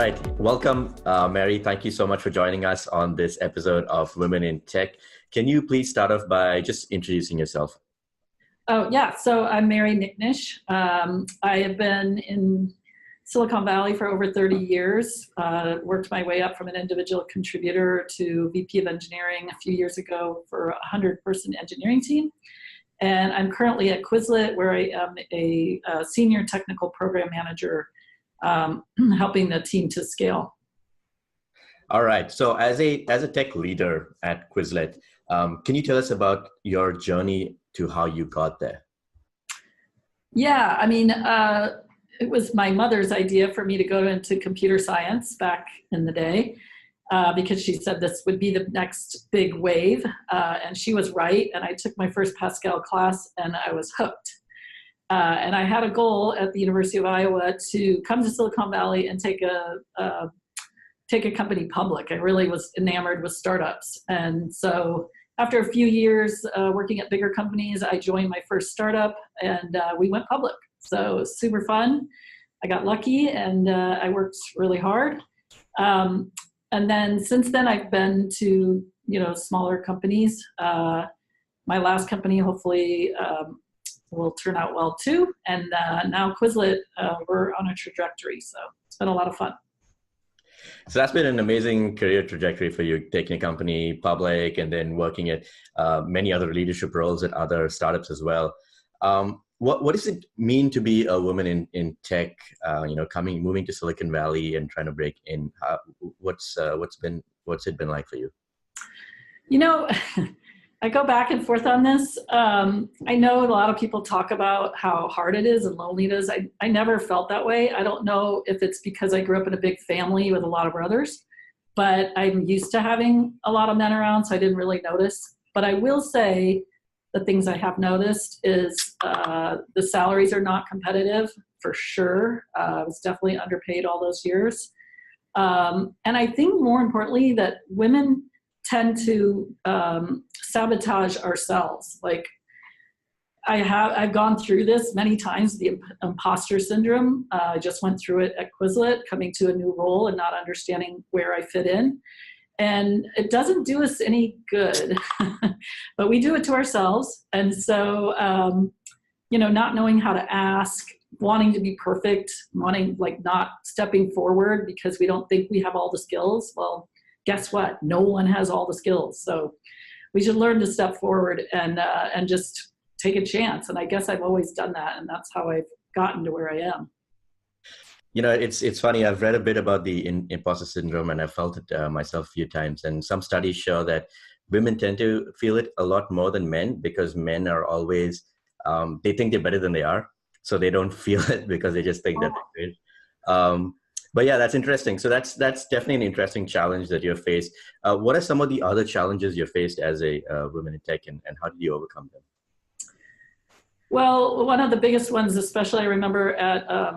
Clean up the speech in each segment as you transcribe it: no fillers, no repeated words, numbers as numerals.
right. Welcome, Mary. Thank you so much for joining us on this episode of Women in Tech. Can you please start off by just introducing yourself? Oh, yeah. So I'm Mary Nicknish. I have been in Silicon Valley for over 30 years, worked my way up from an individual contributor to VP of engineering a few years ago for a 100-person engineering team. And I'm currently at Quizlet, where I am a senior technical program manager, helping the team to scale. All right. So as a tech leader at Quizlet, can you tell us about your journey to how you got there? Yeah, I mean, it was my mother's idea for me to go into computer science back in the day, because she said this would be the next big wave, and she was right. And I took my first Pascal class and I was hooked. And I had a goal at the University of Iowa to come to Silicon Valley and take a company public. I really was enamored with startups. And so after a few years working at bigger companies, I joined my first startup and we went public. So it was super fun. I got lucky and I worked really hard. And then since then I've been to, smaller companies. My last company hopefully will turn out well too. And now Quizlet, we're on a trajectory. So it's been a lot of fun. So that's been an amazing career trajectory for you, taking a company public and then working at many other leadership roles at other startups as well. What does it mean to be a woman in tech? Moving to Silicon Valley and trying to break in. What's it been like for you? I go back and forth on this. I know a lot of people talk about how hard it is and lonely it is. I never felt that way. I don't know if it's because I grew up in a big family with a lot of brothers, but I'm used to having a lot of men around, so I didn't really notice. But I will say the things I have noticed is the salaries are not competitive, for sure. I was definitely underpaid all those years. And I think more importantly that women tend to sabotage ourselves. Like I've gone through this many times, the imposter syndrome. I just went through it at Quizlet, coming to a new role and not understanding where I fit in. And it doesn't do us any good, but we do it to ourselves. And so, not knowing how to ask, wanting to be perfect, not stepping forward because we don't think we have all the skills. Well, guess what? No one has all the skills. So we should learn to step forward and just take a chance. And I guess I've always done that. And that's how I've gotten to where I am. It's funny. I've read a bit about the imposter syndrome and I've felt it myself a few times. And some studies show that women tend to feel it a lot more than men because men are always, they think they're better than they are. So they don't feel it because they just think that they're good. But yeah, that's interesting. So that's definitely an interesting challenge that you're faced. What are some of the other challenges you're faced as a woman in tech, and how did you overcome them? Well, one of the biggest ones, especially I remember at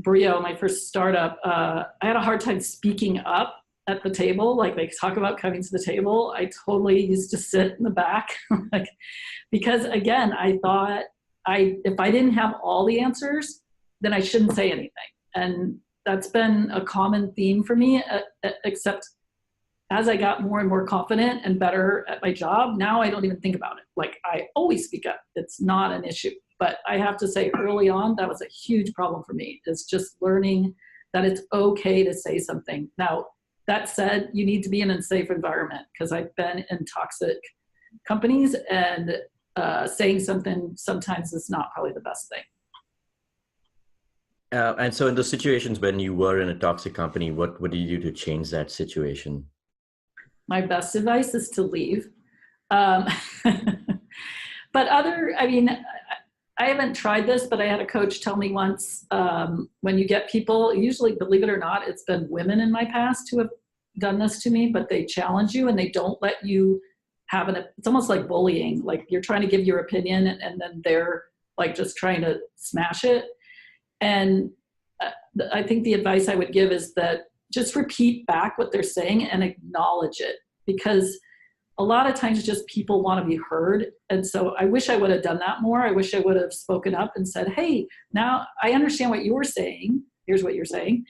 Brio, my first startup, I had a hard time speaking up at the table. Like they talk about coming to the table. I totally used to sit in the back, because again, I thought if I didn't have all the answers, then I shouldn't say anything. And that's been a common theme for me, except as I got more and more confident and better at my job, now I don't even think about it. Like I always speak up. It's not an issue. But I have to say early on, that was a huge problem for me, is just learning that it's okay to say something. Now, that said, you need to be in a safe environment, because I've been in toxic companies and saying something sometimes is not probably the best thing. And so in those situations when you were in a toxic company, what did you do to change that situation? My best advice is to leave. But I haven't tried this, but I had a coach tell me once, when you get people, usually, believe it or not, it's been women in my past who have done this to me, but they challenge you and they don't let you have it's almost like bullying. Like you're trying to give your opinion and then they're like just trying to smash it. And I think the advice I would give is that just repeat back what they're saying and acknowledge it, because a lot of times just people want to be heard. And so I wish I would have done that more. I wish I would have spoken up and said, hey, now I understand what you're saying. Here's what you're saying.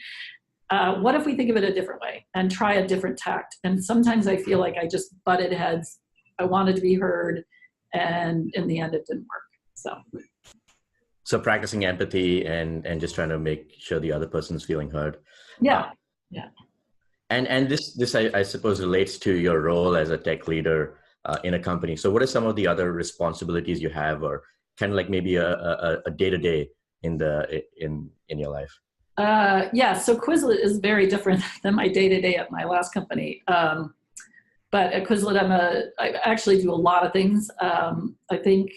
what if we think of it a different way and try a different tact? And sometimes I feel like I just butted heads. I wanted to be heard, and in the end, it didn't work. So practicing empathy and just trying to make sure the other person's feeling heard. Yeah, yeah. And this I suppose relates to your role as a tech leader in a company. So what are some of the other responsibilities you have, or kind of like maybe a day-to-day in your life? Yeah, so Quizlet is very different than my day-to-day at my last company. But at Quizlet, I actually do a lot of things. I think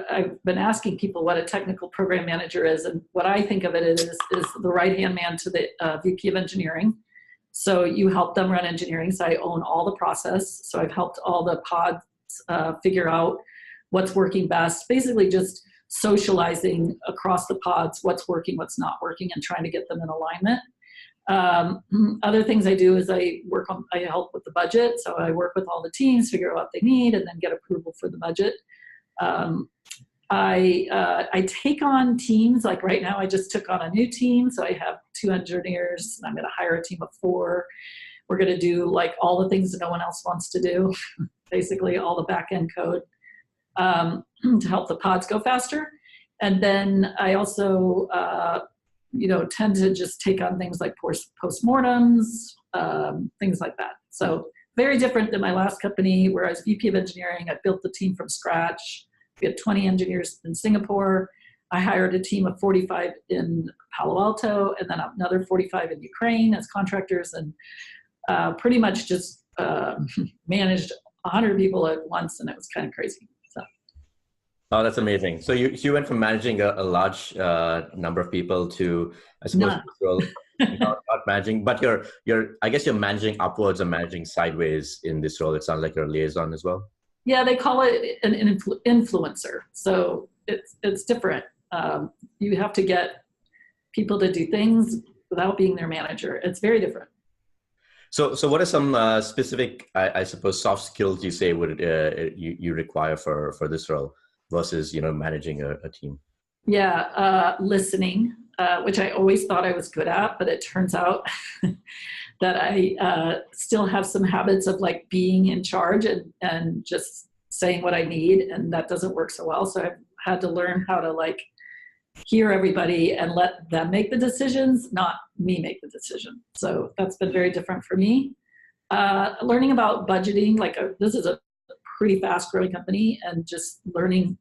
I've been asking people what a technical program manager is, and what I think of it is the right-hand man to the VP of engineering. So you help them run engineering, so I own all the process. So I've helped all the pods figure out what's working best, basically just socializing across the pods what's working, what's not working, and trying to get them in alignment. Other things I do is I help with the budget. So I work with all the teams, figure out what they need, and then get approval for the budget. I take on teams, like right now I just took on a new team. So I have 2 engineers, and I'm going to hire a team of 4. We're going to do like all the things that no one else wants to do, basically all the back end code, to help the pods go faster. And then I also, tend to just take on things like postmortems, things like that. So very different than my last company, where I was VP of engineering. I built the team from scratch. We had 20 engineers in Singapore. I hired a team of 45 in Palo Alto, and then another 45 in Ukraine as contractors, and pretty much just managed 100 people at once, and it was kind of crazy. So. Oh, that's amazing. So you went from managing a large number of people to, I suppose, not managing, but I guess you're managing upwards or managing sideways in this role. It sounds like you're a liaison as well. Yeah, they call it an influencer. So it's different. You have to get people to do things without being their manager. It's very different. So what are some specific, I suppose, soft skills you say would you require for this role versus managing a team? Yeah, listening, which I always thought I was good at, but it turns out that I still have some habits of like being in charge and just saying what I need, and that doesn't work so well. So I've had to learn how to like hear everybody and let them make the decisions, not me make the decision. So that's been very different for me. Learning about budgeting, this is a pretty fast growing company, and just learning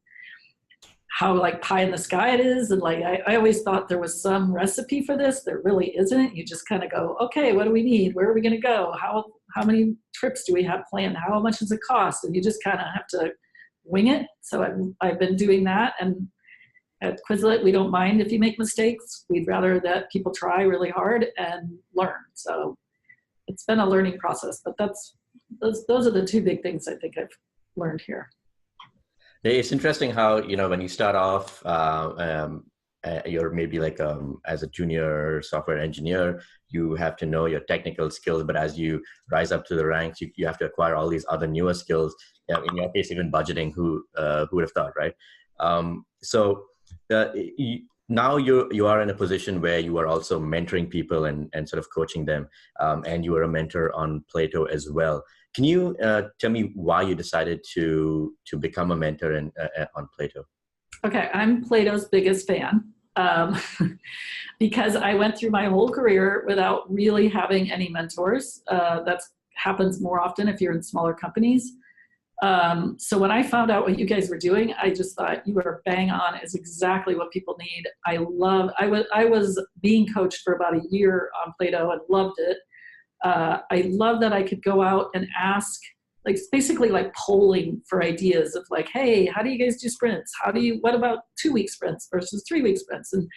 how like pie in the sky it is. And like, I always thought there was some recipe for this. There really isn't. You just kind of go, okay, what do we need? Where are we going to go? How many trips do we have planned? How much does it cost? And you just kind of have to wing it. So I've been doing that. And at Quizlet, we don't mind if you make mistakes. We'd rather that people try really hard and learn. So it's been a learning process, but those are the 2 big things I think I've learned here. It's interesting how, when you start off, you're maybe like as a junior software engineer, you have to know your technical skills, but as you rise up to the ranks, you have to acquire all these other newer skills. In your case, even budgeting, who would have thought, right? Now you are in a position where you are also mentoring people and sort of coaching them, and you are a mentor on Plato as well. Can you tell me why you decided to become a mentor on Plato? Okay, I'm Plato's biggest fan because I went through my whole career without really having any mentors. That happens more often if you're in smaller companies. So when I found out what you guys were doing, I just thought you are bang on. Is exactly what people need. I was being coached for about a year on Plato and loved it. I love that I could go out and ask, like basically like polling for ideas of like, hey, how do you guys do sprints? What about 2-week sprints versus 3-week sprints? And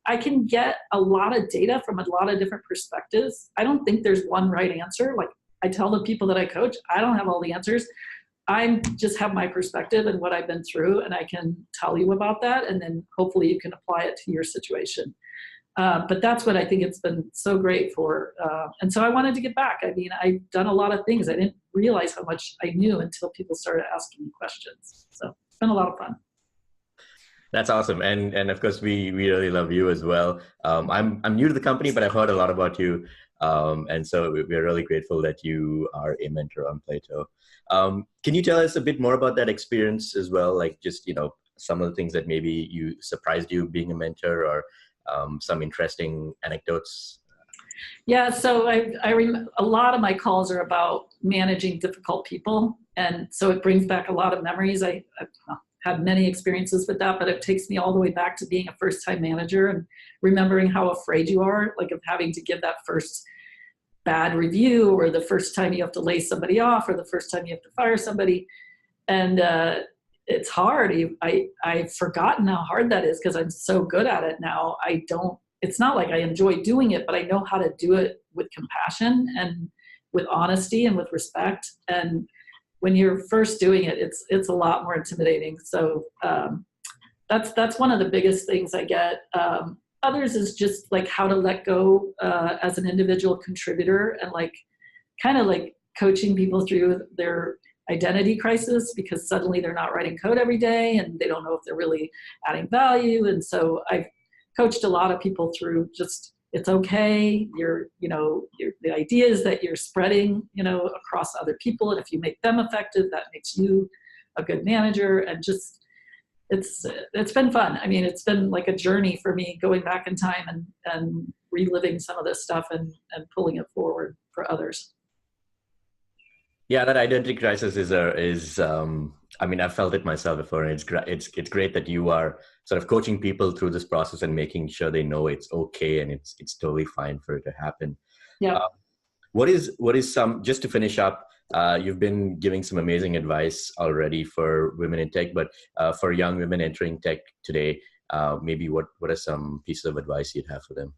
I can get a lot of data from a lot of different perspectives. I don't think there's one right answer. Like I tell the people that I coach, I don't have all the answers. I just have my perspective and what I've been through, and I can tell you about that, and then hopefully you can apply it to your situation. But that's what I think it's been so great for. And so I wanted to get back. I mean, I've done a lot of things. I didn't realize how much I knew until people started asking me questions. So it's been a lot of fun. That's awesome, and of course we really love you as well. I'm new to the company, but I've heard a lot about you, and so we're really grateful that you are a mentor on Plato. Can you tell us a bit more about that experience as well? Like just some of the things that maybe you surprised you being a mentor, or some interesting anecdotes. Yeah, so a lot of my calls are about managing difficult people, and so it brings back a lot of memories. I've had many experiences with that, but it takes me all the way back to being a first-time manager and remembering how afraid you are, like of having to give that first bad review, or the first time you have to lay somebody off, or the first time you have to fire somebody, and it's hard. I've forgotten how hard that is because I'm so good at it now. I don't. It's not like I enjoy doing it, but I know how to do it with compassion and with honesty and with respect. And when you're first doing it, it's a lot more intimidating. So that's one of the biggest things I get. Others is just like how to let go as an individual contributor, and like kind of like coaching people through their identity crisis, because suddenly they're not writing code every day and they don't know if they're really adding value. And so I've coached a lot of people through just, it's okay. The idea is that you're spreading, across other people. And if you make them effective, that makes you a good manager. And just, it's been fun. I mean, it's been like a journey for me, going back in time and reliving some of this stuff and pulling it forward for others. Yeah, that identity crisis is I mean, I've felt it myself before, and it's great that you are sort of coaching people through this process and making sure they know it's okay and it's totally fine for it to happen. Yeah. What is some, just to finish up, you've been giving some amazing advice already for women in tech, but for young women entering tech today, maybe what are some pieces of advice you'd have for them?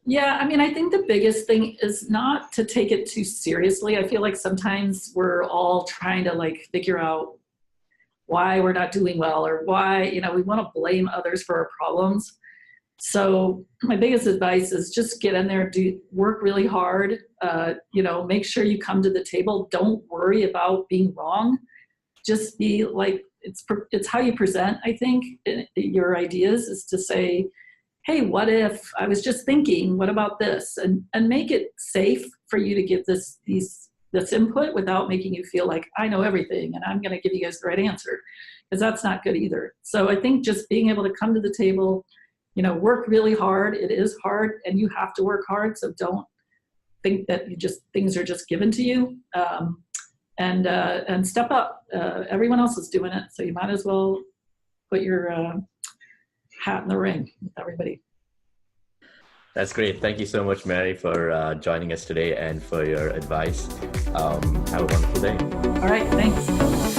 Yeah, I mean, I think the biggest thing is not to take it too seriously. I feel like sometimes we're all trying to like figure out why we're not doing well, or why, we want to blame others for our problems. So my biggest advice is just get in there, work really hard, make sure you come to the table. Don't worry about being wrong. Just be like, it's how you present, I think, your ideas, is to say, hey, what if I was just thinking, what about this? And make it safe for you to give this input without making you feel like I know everything and I'm going to give you guys the right answer, because that's not good either. So I think just being able to come to the table, work really hard. It is hard and you have to work hard. So don't think that things are just given to you, and step up. Everyone else is doing it. So you might as well put your hat in the ring with everybody. That's great. Thank you so much, Mary, for joining us today and for your advice. Have a wonderful day. All right. Thanks.